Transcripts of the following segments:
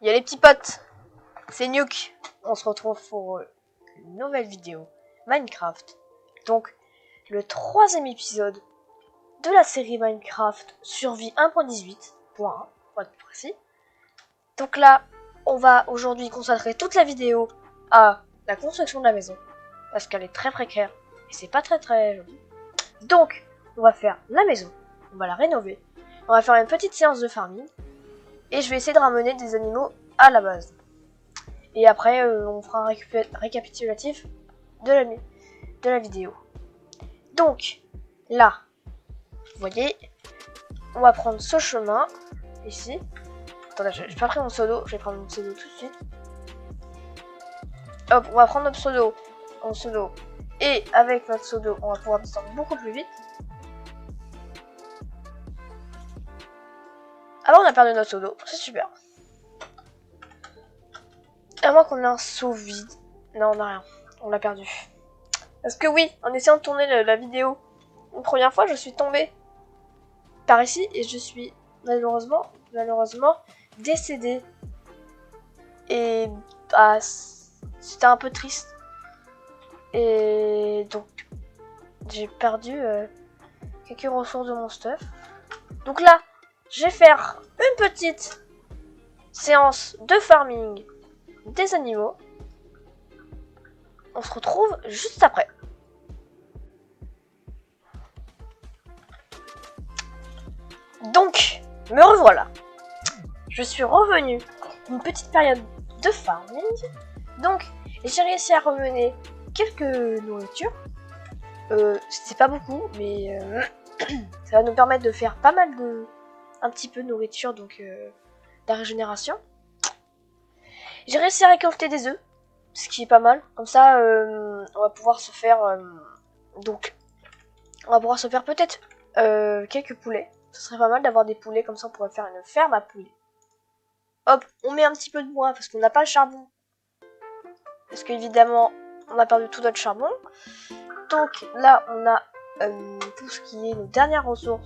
Il y a les petits potes. C'est Nuke. On se retrouve pour une nouvelle vidéo Minecraft. Donc, le 3e épisode de la série Minecraft Survie 1.18.1 pour être plus précis. Donc là, on va aujourd'hui consacrer toute la vidéo à la construction de la maison. Parce qu'elle est très précaire et c'est pas très joli. Donc, on va faire la maison. On va la rénover. On va faire une petite séance de farming. Et je vais essayer de ramener des animaux à la base. Et après, on fera un récapitulatif de la vidéo. Donc, là, vous voyez, on va prendre ce chemin, ici. Attendez, j'ai pas pris mon pseudo, je vais prendre mon pseudo tout de suite. Hop, on va prendre notre pseudo, et avec notre pseudo, on va pouvoir descendre beaucoup plus vite. Alors, on a perdu notre pseudo, c'est super. À moins qu'on ait un saut vide. Non, on n'a rien, on l'a perdu. Parce que oui, en essayant de tourner la vidéo une première fois, je suis tombée par ici et je suis malheureusement décédée. Et bah, c'était un peu triste. Et donc, j'ai perdu quelques ressources de mon stuff. Donc là, je vais faire une petite séance de farming des animaux. On se retrouve juste après. Donc, me revoilà. Je suis revenue d'une petite période de farming. Donc, j'ai réussi à remener quelques nourritures. C'est pas beaucoup, mais ça va nous permettre de faire pas mal un petit peu de nourriture, donc de la régénération. J'ai réussi à récolter des œufs, ce qui est pas mal. Comme ça, on va pouvoir se faire peut-être quelques poulets. Ce serait pas mal d'avoir des poulets, comme ça on pourrait faire une ferme à poulets. Hop, on met un petit peu de bois parce qu'on n'a pas le charbon. Parce qu'évidemment, on a perdu tout notre charbon. Donc là, on a tout ce qui est nos dernières ressources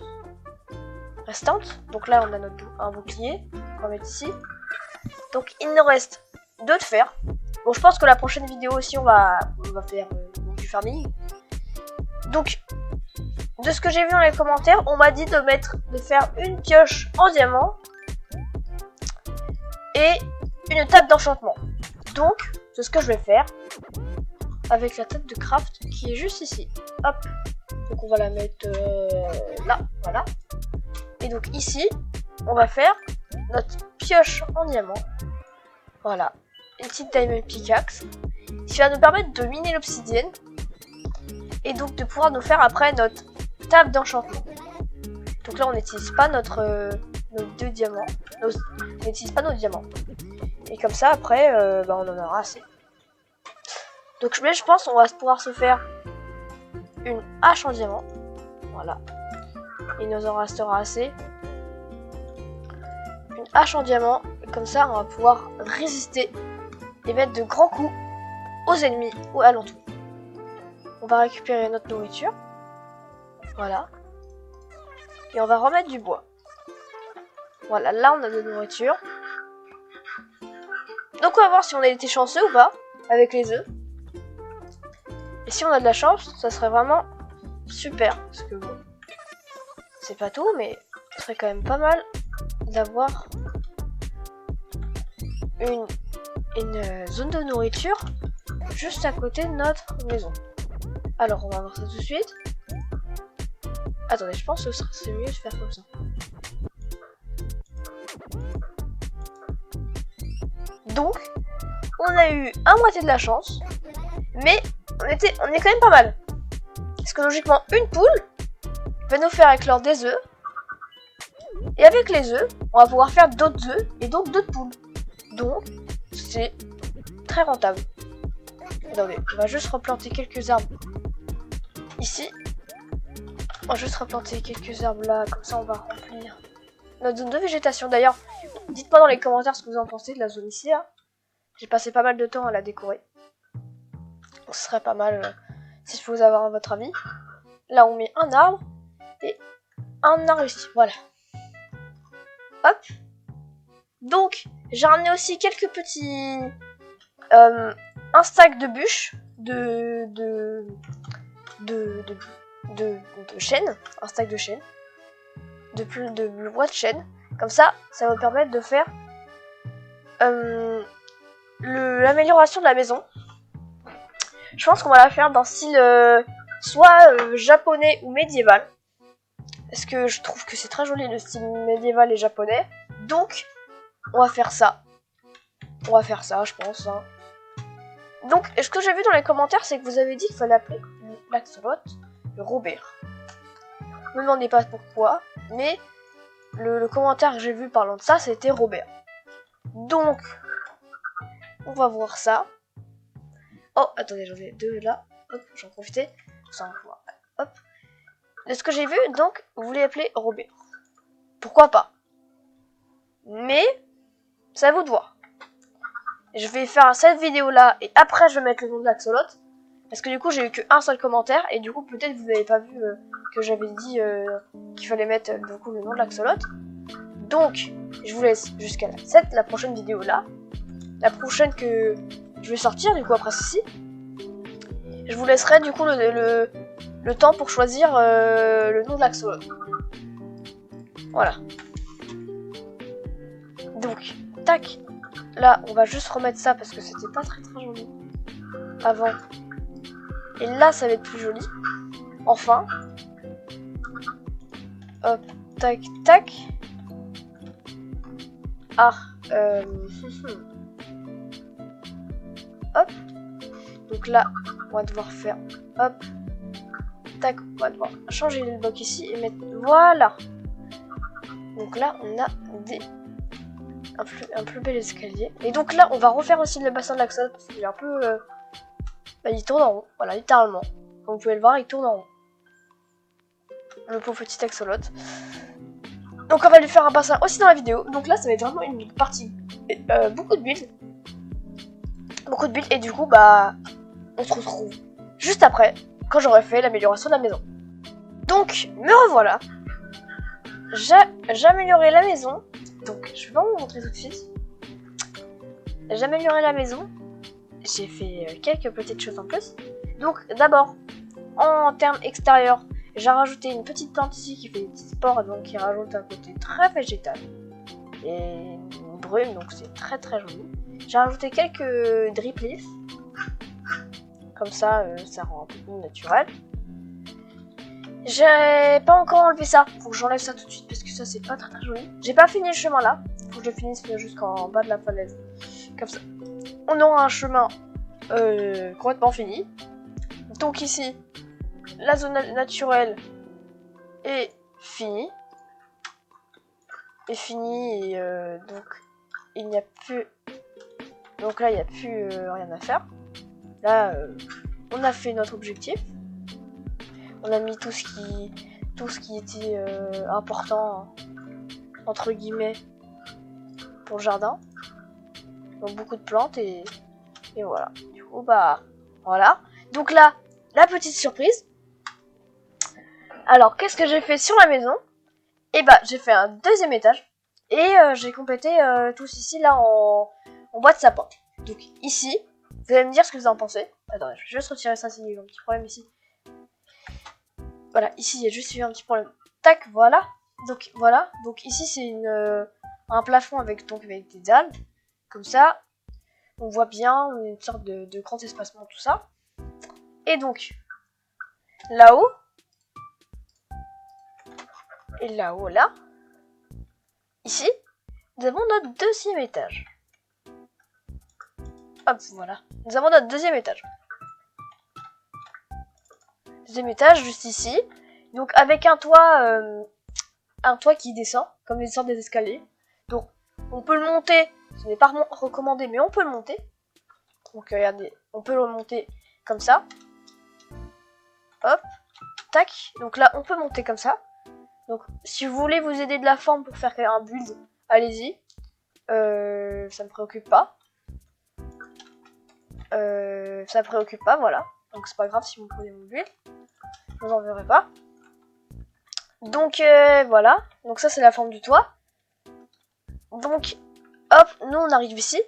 restantes. Donc là, on a un bouclier qu'on va mettre ici. Donc il nous reste 2 de fer. Bon, je pense que la prochaine vidéo aussi, on va faire du farming. Donc, de ce que j'ai vu dans les commentaires, on m'a dit de faire une pioche en diamant et une table d'enchantement. Donc, c'est ce que je vais faire avec la table de craft qui est juste ici. Hop. Donc on va la mettre là, voilà. Et donc ici, on va faire notre pioche en diamant. Voilà. Une petite diamond pickaxe qui va nous permettre de miner l'obsidienne et donc de pouvoir nous faire après notre table d'enchantement. Donc là, on n'utilise pas nos 2 diamants. On n'utilise pas nos diamants. Et comme ça, après, on en aura assez. Donc je pense qu'on va pouvoir se faire une hache en diamant. Voilà. Il nous en restera assez. Une hache en diamant. Comme ça, on va pouvoir résister et mettre de grands coups aux ennemis ou alentour. On va récupérer notre nourriture. Voilà. Et on va remettre du bois. Voilà, là on a de la nourriture. Donc on va voir si on a été chanceux ou pas avec les œufs. Et si on a de la chance, ça serait vraiment super. Parce que bon, c'est pas tout, mais ce serait quand même pas mal d'avoir une zone de nourriture juste à côté de notre maison. Alors on va voir ça tout de suite. Attendez, je pense que c'est mieux de faire comme ça. Donc, on a eu à moitié de la chance, mais on est quand même pas mal. Parce que logiquement, une poule va nous faire éclore des œufs. Et avec les œufs, on va pouvoir faire d'autres œufs et donc d'autres poules. Donc, c'est très rentable. Attendez, on va juste replanter quelques arbres ici. On va juste replanter quelques arbres là, comme ça on va remplir notre zone de végétation. D'ailleurs, dites-moi dans les commentaires ce que vous en pensez de la zone ici. Hein. J'ai passé pas mal de temps à la décorer. Donc, ce serait pas mal si je peux vous avoir votre avis. Là, on met un arbre et un arbre ici. Voilà. Hop. Donc, j'ai ramené aussi quelques petits... un stack de bûches, de chêne, un stack de chêne, de bois de chêne. Comme ça va me permettre de faire l'amélioration de la maison. Je pense qu'on va la faire dans style soit japonais ou médiéval. Parce que je trouve que c'est très joli le style médiéval et japonais. Donc, on va faire ça. On va faire ça, je pense. Hein. Donc, ce que j'ai vu dans les commentaires, c'est que vous avez dit qu'il fallait appeler l'axolot le Robert. Ne me demandez pas pourquoi, mais le commentaire que j'ai vu parlant de ça, c'était Robert. Donc, on va voir ça. Oh, attendez, j'en ai deux là. Hop, j'en profitais. Ça, hop. De ce que j'ai vu, donc, vous voulez appeler Robert. Pourquoi pas? Mais, c'est à vous de voir. Je vais faire cette vidéo là et après je vais mettre le nom de l'axolot. Parce que du coup j'ai eu qu'un seul commentaire et du coup peut-être vous n'avez pas vu que j'avais dit qu'il fallait mettre du coup le nom de l'axolot. Donc je vous laisse jusqu'à la prochaine vidéo là. La prochaine que je vais sortir du coup après ceci. Je vous laisserai du coup le temps pour choisir le nom de l'axolot. Voilà. Donc, tac. Là, on va juste remettre ça parce que c'était pas très joli avant. Et là, ça va être plus joli. Enfin. Hop, tac, tac. Ah, hop. Donc là, on va devoir faire, hop. Tac, on va devoir changer le bloc ici et mettre, voilà. Donc là, on a un plus bel escalier. Et donc là, on va refaire aussi le bassin de l'axolot parce qu'il est un peu... il tourne en rond, voilà, littéralement. Comme vous pouvez le voir, il tourne en rond. Le pauvre petit axolot. Donc on va lui faire un bassin aussi dans la vidéo. Donc là, ça va être vraiment une partie... beaucoup de builds. Beaucoup de builds. Et du coup, bah... on se retrouve juste après, quand j'aurai fait l'amélioration de la maison. Donc, me revoilà. J'ai amélioré la maison. Donc, je vais pas vous montrer tout de suite. J'ai amélioré la maison. J'ai fait quelques petites choses en plus. Donc, d'abord, en termes extérieurs, j'ai rajouté une petite plante ici qui fait des petits spores, donc qui rajoute un côté très végétal. Et une brume, donc c'est très joli. J'ai rajouté quelques drip leaves. Comme ça, ça rend un peu plus naturel. J'ai pas encore enlevé ça. Faut que j'enlève ça tout de suite parce que ça c'est pas très joli. J'ai pas fini le chemin là. Faut que je finisse jusqu'en bas de la falaise. Comme ça. On aura un chemin complètement fini. Donc ici, la zone naturelle est finie. Et donc il n'y a plus. Donc là il n'y a plus rien à faire. Là on a fait notre objectif. On a mis tout ce qui était important entre guillemets pour le jardin. Donc beaucoup de plantes et voilà. Du coup bah voilà. Donc là, la petite surprise. Alors qu'est-ce que j'ai fait sur la maison? Et bah j'ai fait un deuxième étage. Et j'ai complété tout ici là en bois de sapin. Donc ici, vous allez me dire ce que vous en pensez. Attendez, je vais juste retirer ça, c'est un petit problème ici. Voilà, ici il y a juste eu un petit problème. Tac, voilà. Donc voilà. Donc ici c'est un plafond avec des dalles. Comme ça, on voit bien une sorte de grand espacement, tout ça. Et donc, là-haut, et là-haut, là, ici, nous avons notre deuxième étage. Hop, voilà. Nous avons notre deuxième étage. Deuxième étage, juste ici. Donc, avec un toit qui descend, comme des sortes des escaliers. Donc, on peut le monter. Ce n'est pas recommandé, mais on peut le monter. Donc, regardez, on peut le monter comme ça. Hop, tac. Donc là, on peut monter comme ça. Donc, si vous voulez vous aider de la forme pour faire un build, allez-y. Ça me préoccupe pas. Ça me préoccupe pas, voilà. Donc, c'est pas grave si vous prenez mon build. Je vous en verrai pas. Donc, voilà. Donc, ça, c'est la forme du toit. Donc, hop, nous on arrive ici.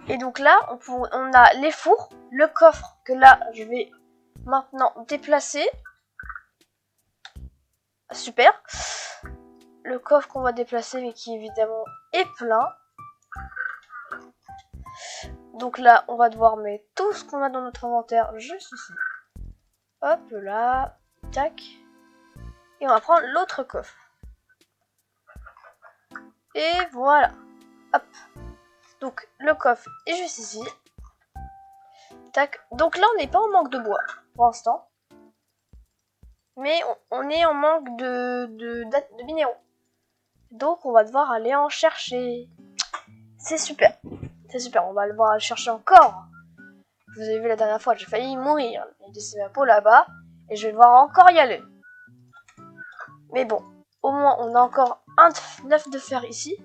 Et donc là, on a les fours, le coffre que là, je vais maintenant déplacer. Super. Le coffre qu'on va déplacer, mais qui évidemment est plein. Donc là, on va devoir mettre tout ce qu'on a dans notre inventaire juste ici. Hop là, tac. Et on va prendre l'autre coffre. Et voilà. Hop. Donc le coffre est juste ici. Tac. Donc là, on n'est pas en manque de bois pour l'instant. Mais on est en manque de minéraux. Donc on va devoir aller en chercher. C'est super. C'est super, on va devoir aller chercher encore. Vous avez vu la dernière fois, j'ai failli mourir. Il y a des ma peau là-bas. Et je vais devoir encore y aller. Mais bon, au moins on a encore un 9 de fer ici.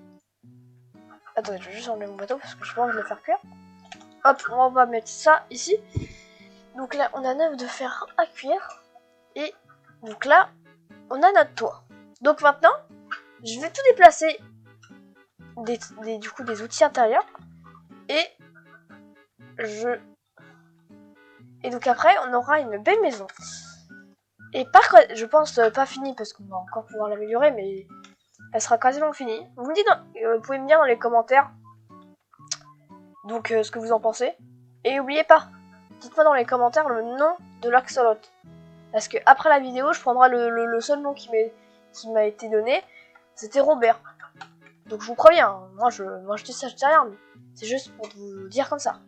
Attendez, je vais juste enlever mon bateau parce que je pense que je vais le faire cuire. Hop, on va mettre ça ici. Donc là, on a 9 de fer à cuire. Et donc là, on a notre toit. Donc maintenant, je vais tout déplacer du coup des outils intérieurs. Et donc après, on aura une belle maison. Et par contre, je pense pas finie parce qu'on va encore pouvoir l'améliorer, mais elle sera quasiment finie. Vous me dites, vous pouvez me dire dans les commentaires donc ce que vous en pensez. Et n'oubliez pas, dites-moi dans les commentaires le nom de l'axolot. Parce que après la vidéo, je prendrai le seul nom qui m'a été donné. C'était Robert. Donc je vous préviens, hein, moi je dis ça, je dis rien, mais c'est juste pour vous dire comme ça.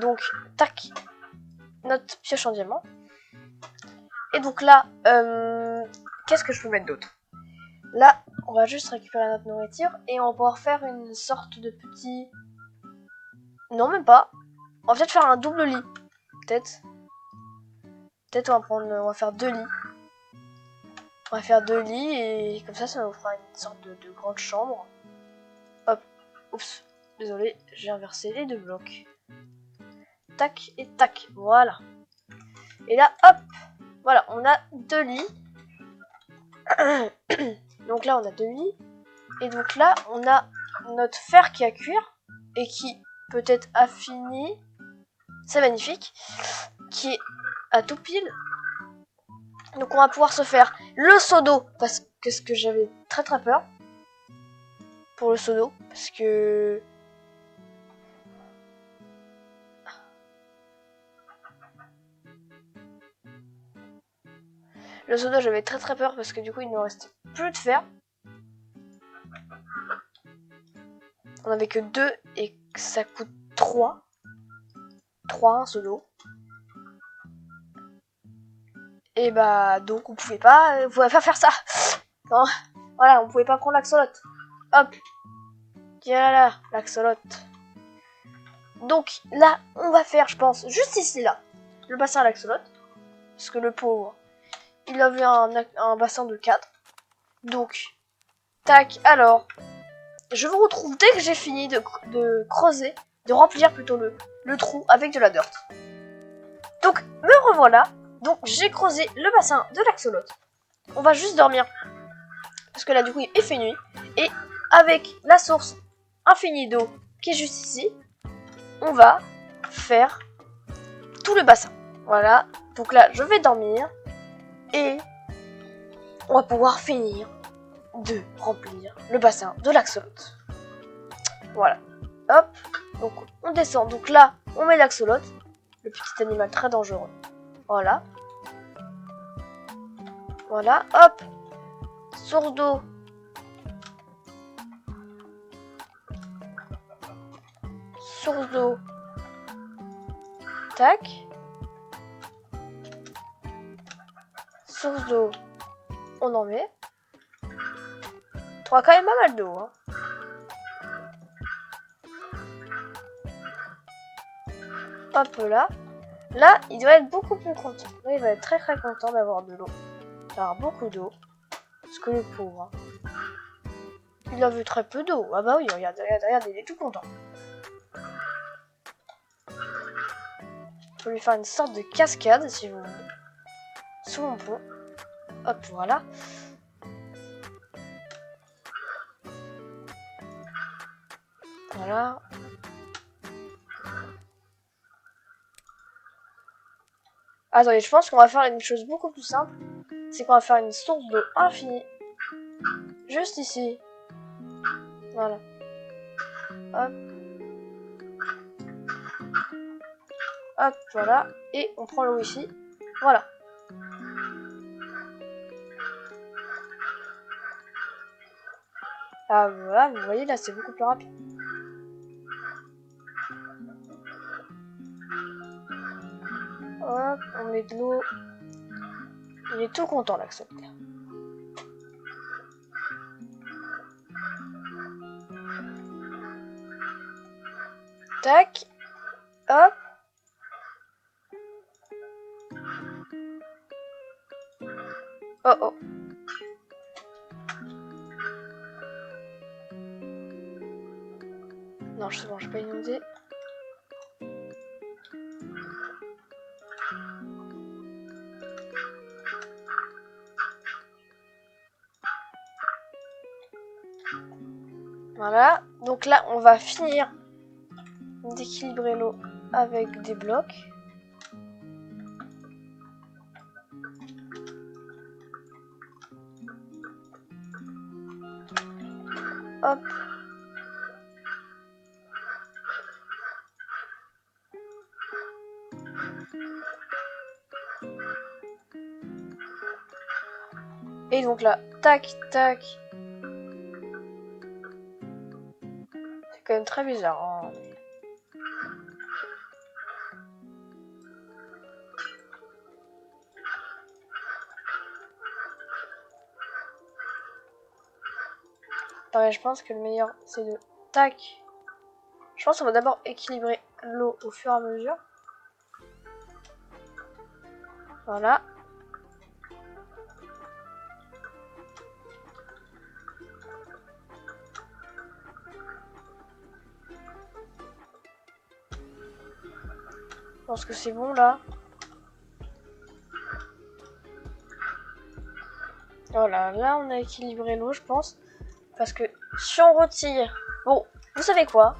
Donc, tac, notre pioche en diamant. Et donc là, qu'est-ce que je peux mettre d'autre? Là, on va juste récupérer notre nourriture et on va pouvoir faire une sorte de petit... Non, même pas. On va peut-être faire un double lit. Peut-être on va faire 2 lits. On va faire 2 lits et comme ça nous fera une sorte de grande chambre. Hop, oups, désolé, j'ai inversé les 2 blocs. Tac et tac, voilà. Et là, hop, voilà, on a 2 lits. Donc là, on a 2 lits. Et donc là, on a notre fer qui est à cuire et qui peut-être a fini. C'est magnifique. Qui est à tout pile. Donc on va pouvoir se faire le seau d'eau. Parce que j'avais très très peur. Pour le seau d'eau. Parce que... Le seau d'eau, j'avais très très peur parce que du coup, il ne restait plus de fer. On avait que 2 et ça coûte 3. 3 un seau d'eau. Et bah, donc on pouvait pas faire ça. Non, voilà, on pouvait pas prendre l'axolot. Hop. Voilà, l'axolot. Donc là, on va faire, je pense, juste ici, là, le bassin à l'axolot. Parce que le pauvre, il avait un bassin de 4. Donc, tac, alors, je vous retrouve dès que j'ai fini de creuser, de remplir plutôt le trou avec de la dirt. Donc, me revoilà. Donc, j'ai creusé le bassin de l'axolot. On va juste dormir. Parce que là, du coup, il fait nuit. Et avec la source infinie d'eau qui est juste ici, on va faire tout le bassin. Voilà. Donc là, je vais dormir. Et on va pouvoir finir de remplir le bassin de l'axolot. Voilà. Hop. Donc, on descend. Donc là, on met l'axolot. Le petit animal très dangereux. Voilà. Voilà. Hop. Source d'eau. Source d'eau. Tac. Source d'eau. On en met. Quand même pas mal d'eau. Hein. Hop là. Là, il doit être beaucoup plus content. Là, il va être très très content d'avoir de l'eau. D'avoir beaucoup d'eau. Parce que le pauvre. Hein. Il a vu très peu d'eau. Ah bah oui, regarde, il est tout content. Je peux lui faire une sorte de cascade si vous voulez. Sous mon pont. Hop, voilà. Voilà. Attendez, je pense qu'on va faire une chose beaucoup plus simple. C'est qu'on va faire une source d'eau infinie. Juste ici. Voilà. Hop. Hop, voilà. Et on prend l'eau ici. Voilà. Ah voilà, vous voyez là, c'est beaucoup plus rapide. Hop, on met de l'eau. Il est tout content l'Axolot. Tac. Hop. Oh oh. Non, je sais bon, je vais pas inonder. Voilà. Donc là, on va finir d'équilibrer l'eau avec des blocs. Hop. Et donc là, tac, tac. C'est quand même très bizarre. Hein. Pareil, je pense que le meilleur, c'est de tac. Je pense qu'on va d'abord équilibrer l'eau au fur et à mesure. Voilà. Je pense que c'est bon là. Voilà, là on a équilibré l'eau, je pense. Parce que si on retire... Bon, vous savez quoi?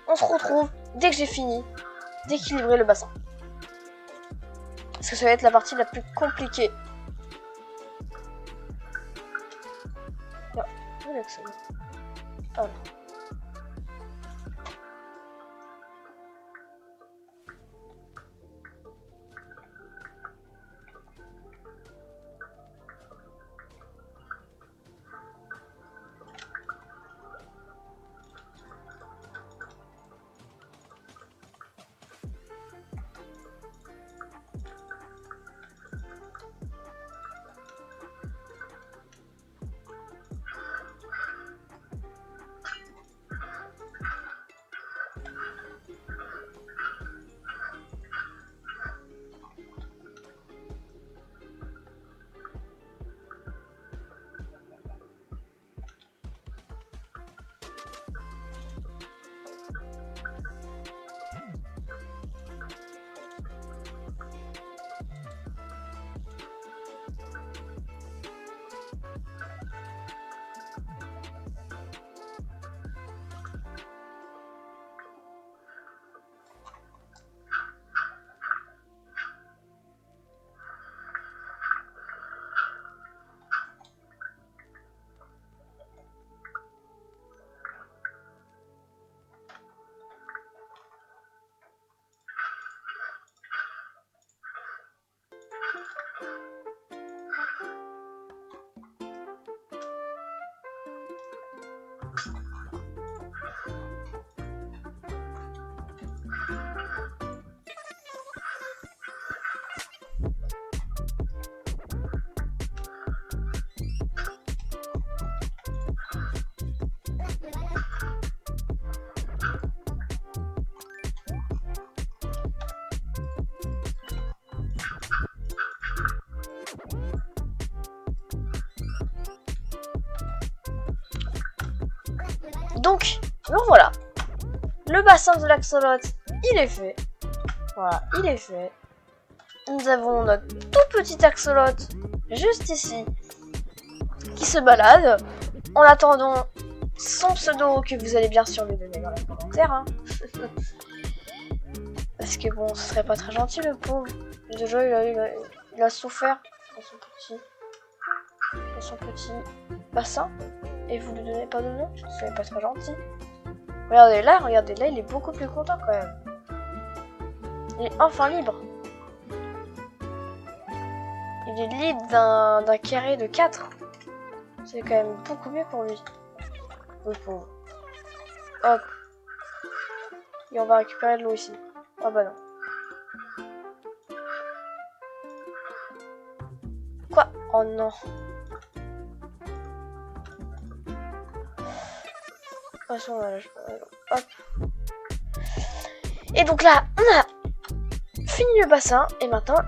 On se retrouve dès que j'ai fini d'équilibrer le bassin. Parce que ça va être la partie la plus compliquée. Ah, où est que ça va? Ah non. Donc voilà. Le bassin de l'axolot, il est fait. Voilà, il est fait. Nous avons notre tout petit axolot juste ici qui se balade en attendant son pseudo que vous allez bien sûr lui donner dans les commentaires. Hein. Parce que bon, ce serait pas très gentil le pauvre. Déjà, il a souffert dans son petit bassin. Et vous lui donnez pas de nom, c'est pas très gentil. Regardez là, il est beaucoup plus content quand même. Il est enfin libre. Il est libre d'un carré de 4. C'est quand même beaucoup mieux pour lui. Le pauvre. Hop. Et on va récupérer de l'eau ici. Oh bah non. Quoi? Oh non. Hop. Et donc là, on a fini le bassin. Et maintenant,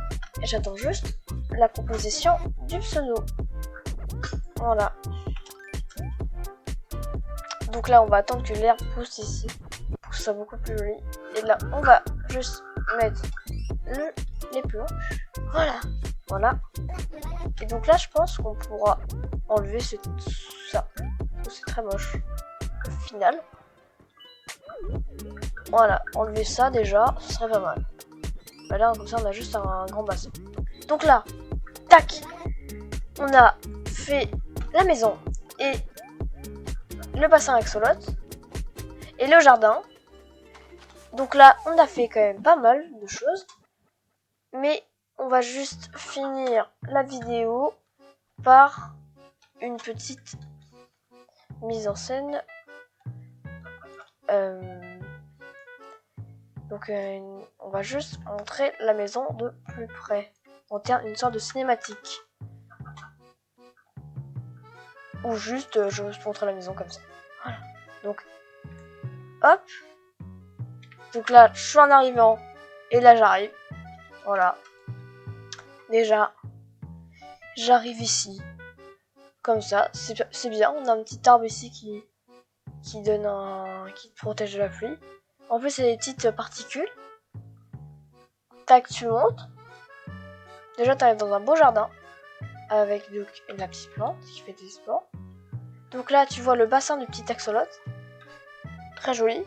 j'attends juste la proposition du pseudo. Voilà. Donc là, on va attendre que l'herbe pousse ici. Pour que ce soit beaucoup plus joli. Et là, on va juste mettre les planches. Voilà. Voilà. Et donc là, je pense qu'on pourra enlever ça. C'est très moche. Au final. Voilà. Enlever ça déjà, ce serait pas mal. Bah là, comme ça, on a juste un grand bassin. Donc là, tac. On a fait la maison et le bassin axolote et le jardin. Donc là, on a fait quand même pas mal de choses. Mais on va juste finir la vidéo par une petite mise en scène. Donc on va juste montrer la maison de plus près. On tient une sorte de cinématique. Ou juste, je vais juste montrer la maison comme ça. Voilà. Donc, hop. Donc là, je suis en arrivant. Et là, j'arrive. Voilà. Déjà, j'arrive ici. Comme ça. C'est bien. On a un petit arbre ici qui qui te protège de la pluie. En plus, il y a des petites particules. Tac, tu montes. Déjà, tu arrives dans un beau jardin. Avec donc, la petite plante qui fait des spores. Donc là, tu vois le bassin du petit axolote. Très joli.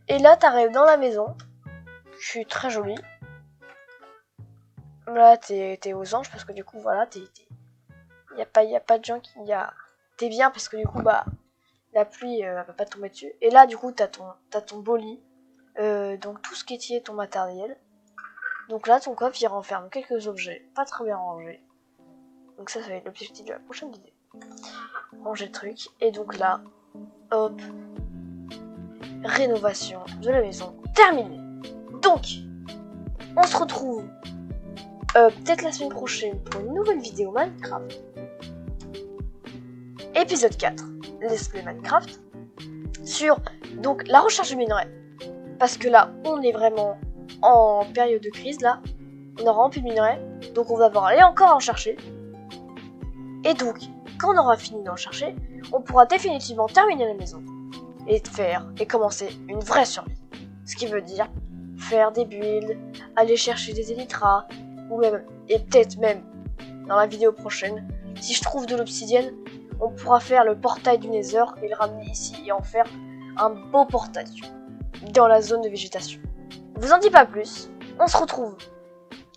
Et là, tu arrives dans la maison. Je suis très jolie. Là, t'es aux anges parce que du coup, voilà, y a pas de gens qui... T'es bien parce que du coup, bah, la pluie va pas tomber dessus. Et là, du coup, t'as ton beau lit. Donc tout ce qui est ton matériel. Donc là, ton coffre, il renferme quelques objets pas très bien rangés. Donc ça va être l'objectif de la prochaine vidéo. Ranger le truc. Et donc là, hop, rénovation de la maison terminée. Donc, on se retrouve peut-être la semaine prochaine pour une nouvelle vidéo Minecraft. Épisode 4, Let's Play Minecraft. Sur donc la recherche de minerais. Parce que là, on est vraiment en période de crise là. On aura plus de minerais. Donc on va devoir aller encore en chercher. Et donc, quand on aura fini d'en chercher, on pourra définitivement terminer la maison. Et commencer une vraie survie. Ce qui veut dire faire des builds, aller chercher des élytras, ou même, et peut-être même, dans la vidéo prochaine, si je trouve de l'obsidienne, on pourra faire le portail du Nether et le ramener ici et en faire un beau portail dans la zone de végétation. Je vous en dis pas plus, on se retrouve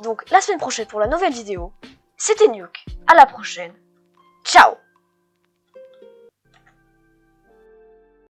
donc la semaine prochaine pour la nouvelle vidéo. C'était Nuke, à la prochaine, ciao.